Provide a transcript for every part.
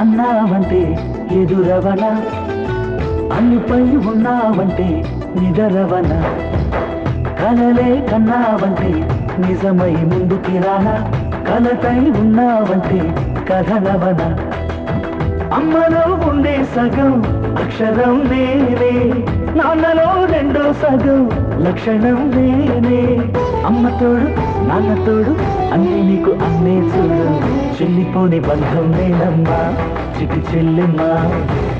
అన్నావంటే ఎదురవన, అల్లిపై ఉన్నావంటే నిదరవన, కలలే కన్నావంటే నిజమై ముందుకి రానా, కలతై ఉన్నావంటే కథలవన. అమ్మలో ఉండే సగం అక్షరం నేనే, నాన్నలో రెండో సగం లక్షణం నేనే. అమ్మ తోడు నాన్న తోడు అన్నీ నీకు అన్నే చూడు, చెల్లిపోని బంధం నేనమ్మా చిటి చెల్లెమ్మా,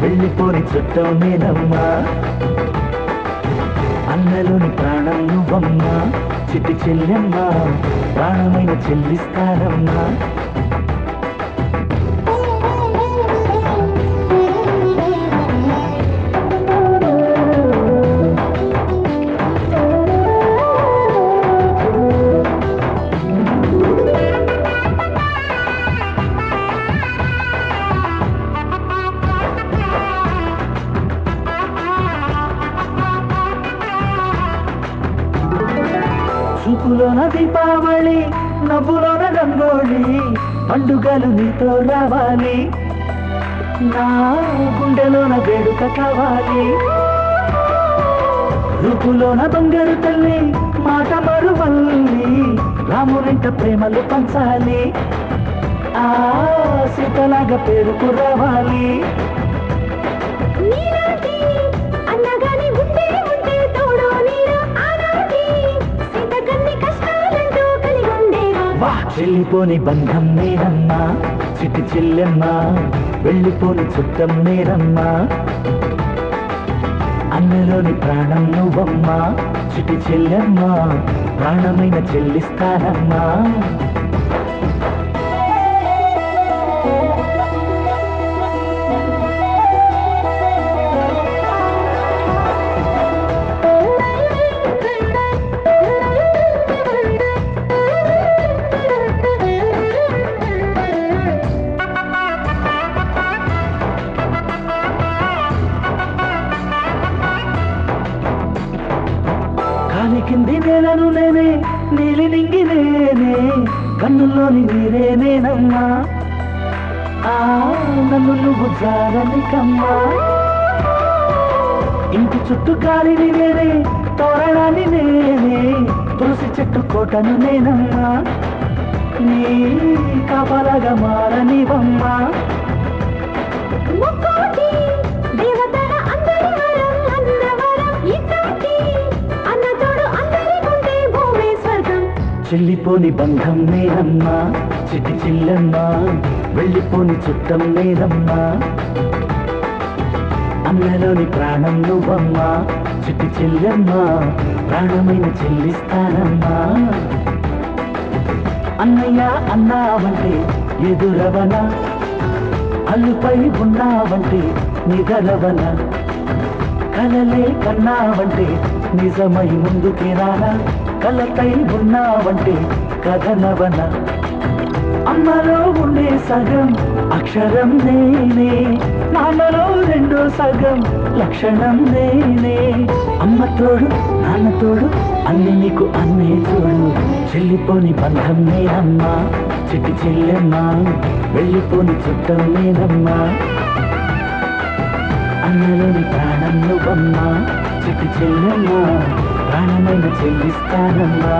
వెళ్ళిపోని చుట్టం నేనమ్మా. అన్నలోని ప్రాణం నువ్వమ్మా చిటి చెల్లెమ్మా, ప్రాణమైన చెల్లిస్తానమ్మా. చూపులోన దీపావళి, నవ్వులోన రంగోళి, పండుగలు నీతో రావాలి, నా గుండెలోన వేడుక కావాలి. రూపులోన బంగారు తల్లి, మాట మరువల్లి, రామునింట ప్రేమలు పంచాలి, ఆ సీతలాగా పేరుకు రావాలి. చెల్లిపోని బంధం నేనమ్మా చిటి చెల్లెమ్మా, వెళ్ళిపోని చుట్టం నేనమ్మా. అన్నలోని ప్రాణం నువ్వమ్మా చిటి చెల్లెమ్మా, ప్రాణమైన చెల్లిస్తానమ్మా. కింది నేలను నేనే, నీలి నింగి నేనే, కన్నుల్లోని నీరే నేనమ్మా, ఆ నన్ను నువ్వు జారనికమ్మా. ఇంటి చుట్టూ గాలిని నేనే, తోరణాన్ని నేనే, తులసి చెట్టు కోటను నేనమ్మా, నీ కాపలాగా మారనివమ్మా. చెల్లిపోని బంధం నేనమ్మా చిటి చెల్లెమ్మా, వెళ్ళిపోని చుట్టం నేనమ్మా. అన్నలోని ప్రాణం నువ్వమ్మా చిటి చెల్లెమ్మా, ప్రాణమైన చెల్లిస్తానమ్మా. అన్నయ్య అన్నావంటే ఎదురవన, అల్లుపై ఉన్నావంటే నిదరవన, కలలే కన్నావంటే నిజమై ముందుకి రానా, కలతై ఉన్నావంటే కథనవన. అమ్మలో ఉండే సగం అక్షరం నేనే, నాన్నలో రెండో సగం లక్షణం నేనే. అమ్మ తోడు నాన్న తోడు అన్ని నీకు అన్నే చూడు, చెల్లిపోని బంధం నేనమ్మా చిటి చెల్లెమ్మా, వెళ్ళిపోని చుట్టం నేనమ్మా. అన్నలోని ప్రాణం నువ్వమ్మా చిటి చెల్లెమ్మా, ప్రాణమైన చెల్లిస్తానమ్మా.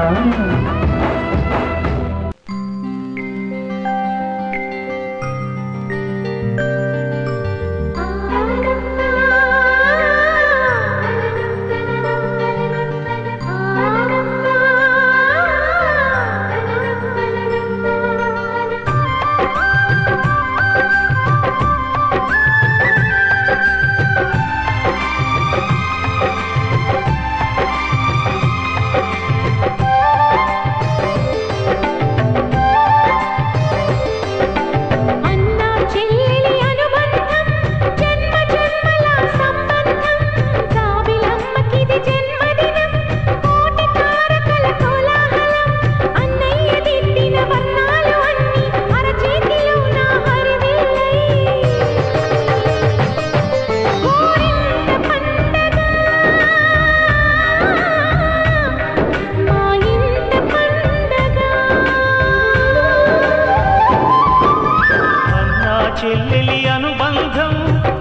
చెల్లెలి అనుబంధం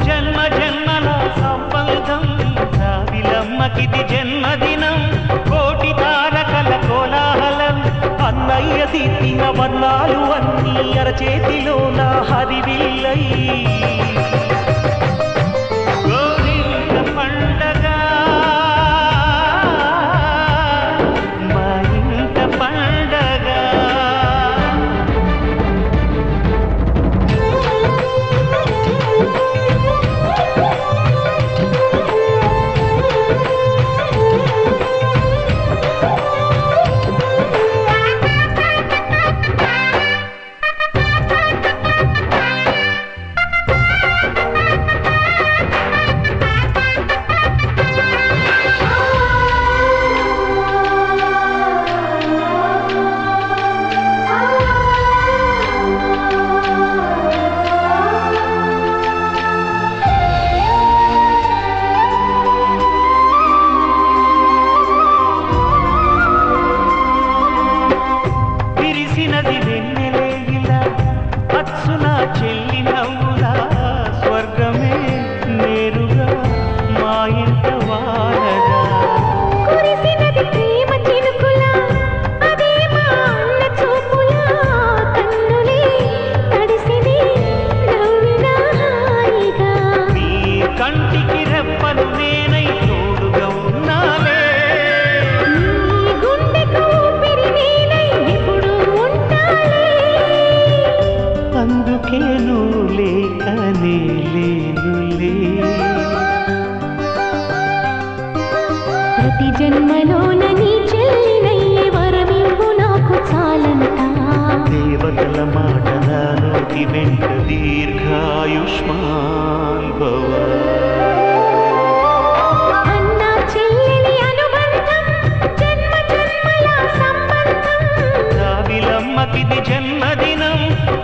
జన్మ జన్మల సంబంధం రావిలమ్మకిది జన్మదినం కోటి తారకల కోలాహలం అన్నయ్య దిద్దిన వర్ణాలు అన్నీ అరచేతిలో నా హరివిల్లై ప్రతి జన్మలోన నీ చెల్లినయ్యే వరమివ్వు నాకు చాలంట దేవతల మాట నా నోటి వెంట దీర్ఘాయుష్మాన్ భవ అన్నా చెల్లెలి అనుబంధం జన్మ జన్మల సంబంధం రావిలమ్మకిది జన్మదినం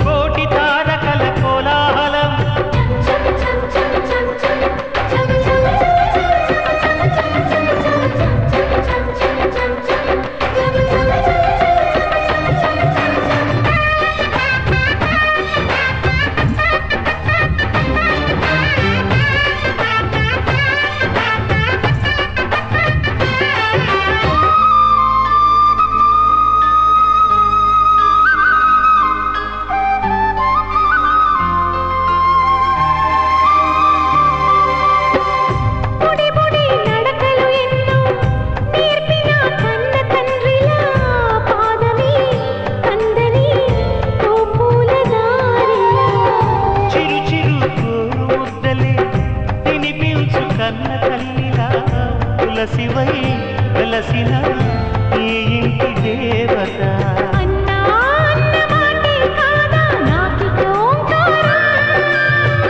కోటి తారకల కోలాహలం శివై వెలసిన ఈ ఇంటి దేవత అన్నా అన్న మాటే కాదా నాకిక ఓంకారం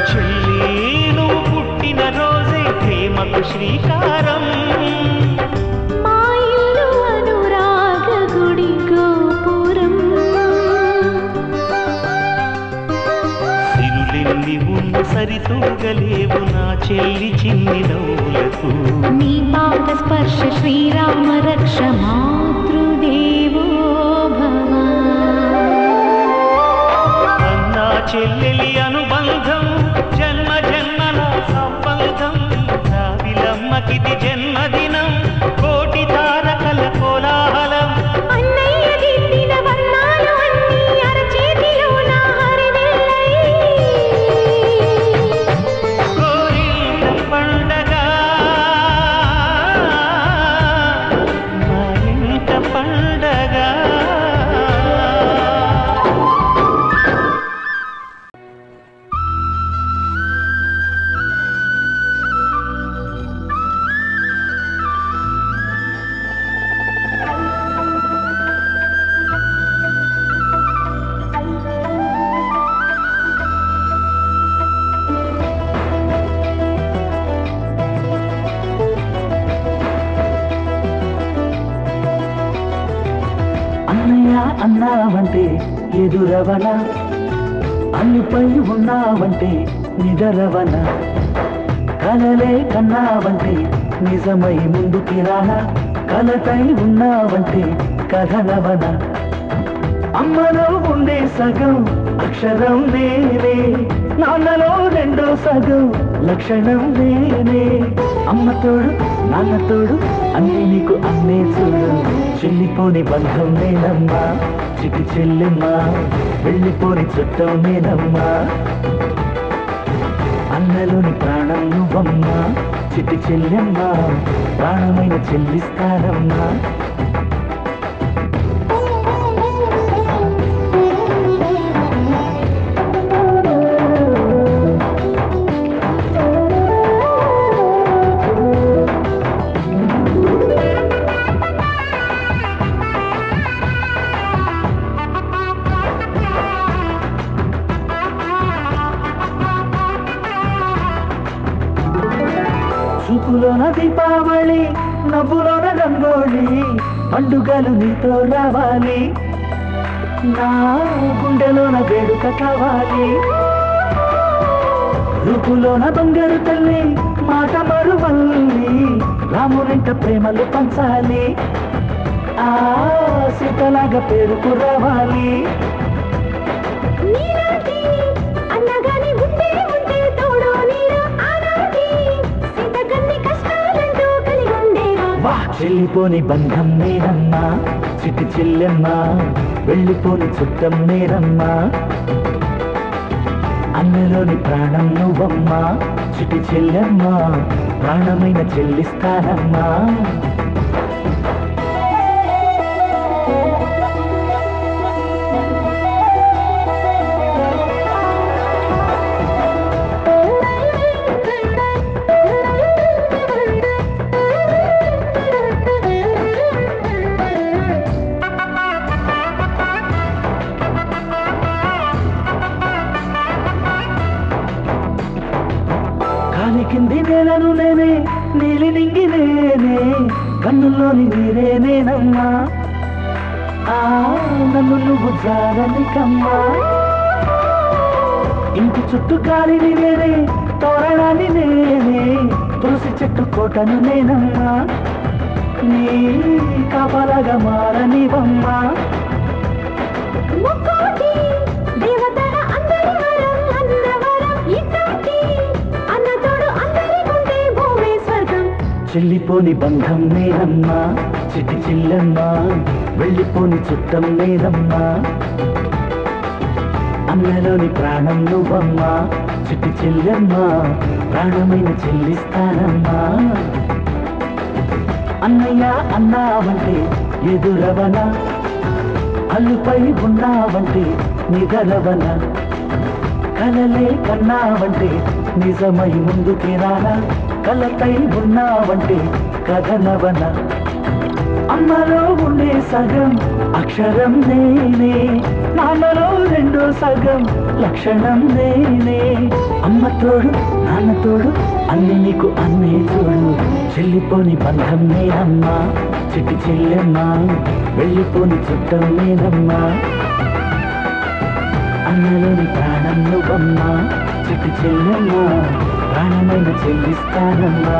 చెల్లి నువ్వు పుట్టిన రోజే ప్రేమకు శ్రీకారం మా ఇల్లు అనురాగ గుడి గోపురం సిరులెన్ని ఉన్న సరితూగలేవు నా చెల్లి చిన్ని నవ్వులకు నీ పాద స్పర్శ శ్రీరామ రక్ష మాతృదేవో భవ అన్నా చెల్లెలి అనుబంధం జన్మ జన్మల సంబంధం రావిలమ్మకిది జన్మదినం కోటి తారకల కోలాహలం అన్నయ్య దిద్దిన వర్ణాలు అన్నీ అరచేతిలో నా హరివిల్లై కోరింత పండగ మా ఇంట పండగ అన్నయ్య అన్నావంటే ఎదురవన అల్లుపై ఉన్నావంటే నిదరవన కలలే కన్నావంటే నిజమై ముందుకి రానా కలతై ఉన్నావంటే కథనవన అమ్మలో ఉండే సగం అక్షరం నేనే నాన్నలో రెండో సగం లక్షణం నేనే. అమ్మ తోడు నాన్న తోడు అన్నీ నీకు అన్నే చూడు. చెల్లిపోని బంధం నేనమ్మా చిటి చెల్లెమ్మా, వెళ్ళిపోని చుట్టం నేనమ్మా. అన్నలోని ప్రాణం నువ్వమ్మా చిటి చెల్లెమ్మా, ప్రాణమైన చెల్లిస్తానమ్మా. చూపులోన దీపావళి, నవ్వులోన రంగోళి, పండుగలు నీతో రావాలి. నా గుండెలోన వేడుక కావాలి. రూపులోన బంగారు తల్లి, మాట మరువల్లి, రామునింట ప్రేమలు పంచాలి. ఆ సీతలాగా పేరుకు రావాలి. చెల్లిపోని బంధం నేనమ్మా చిటి చెల్లెమ్మా, వెళ్ళిపోని చుట్టం నేనమ్మా. అన్నలోని ప్రాణం నువ్వమ్మా చిటి చెల్లెమ్మా, ప్రాణమైన చెల్లిస్తానమ్మా. కింది నేలను నేనే, నీలి నింగి నేనే, కన్నుల్లోని నీరే నేనమ్మా. ఆ నన్ను నువ్వు జారనికమ్మా. ఇంటి చుట్టూ గాలిని నేనే, తోరణాన్ని నేనే, తులసి చెట్టు కోటను నేనమ్మా. నీ కాపలాగా మారనివమ్మా. చెల్లిపోని బంధం నేనమ్మా చిటి చెల్లెమ్మా, వెళ్ళిపోని చుట్టం నేనమ్మా. అన్నలోని ప్రాణం నువ్వమ్మా చిటి చెల్లెమ్మా, ప్రాణమైన చెల్లిస్తానమ్మా. అన్నయ్య అన్నావంటే ఎదురవన, అల్లుపై ఉన్నావంటే నిదరవన, కలలే కన్నావంటే నిజమై ముందుకి రానా, కలతై ఉన్నావంటే కథనవన. అమ్మలో ఉండే సగం అక్షరం నేనే, నాన్నలో రెండో సగం లక్షణం నేనే. అమ్మ తోడు నాన్న తోడు అన్ని నీకు అన్నే చూడు. చెల్లిపోని బంధం నేనమ్మా చిటి చెల్లెమ్మా, వెళ్ళిపోని చుట్టం నేనమ్మా. అన్నలోని ప్రాణం నువ్వమ్మా చిటి చెల్లెమ్మా, ప్రాణమైన చెల్లిస్తానమ్మా.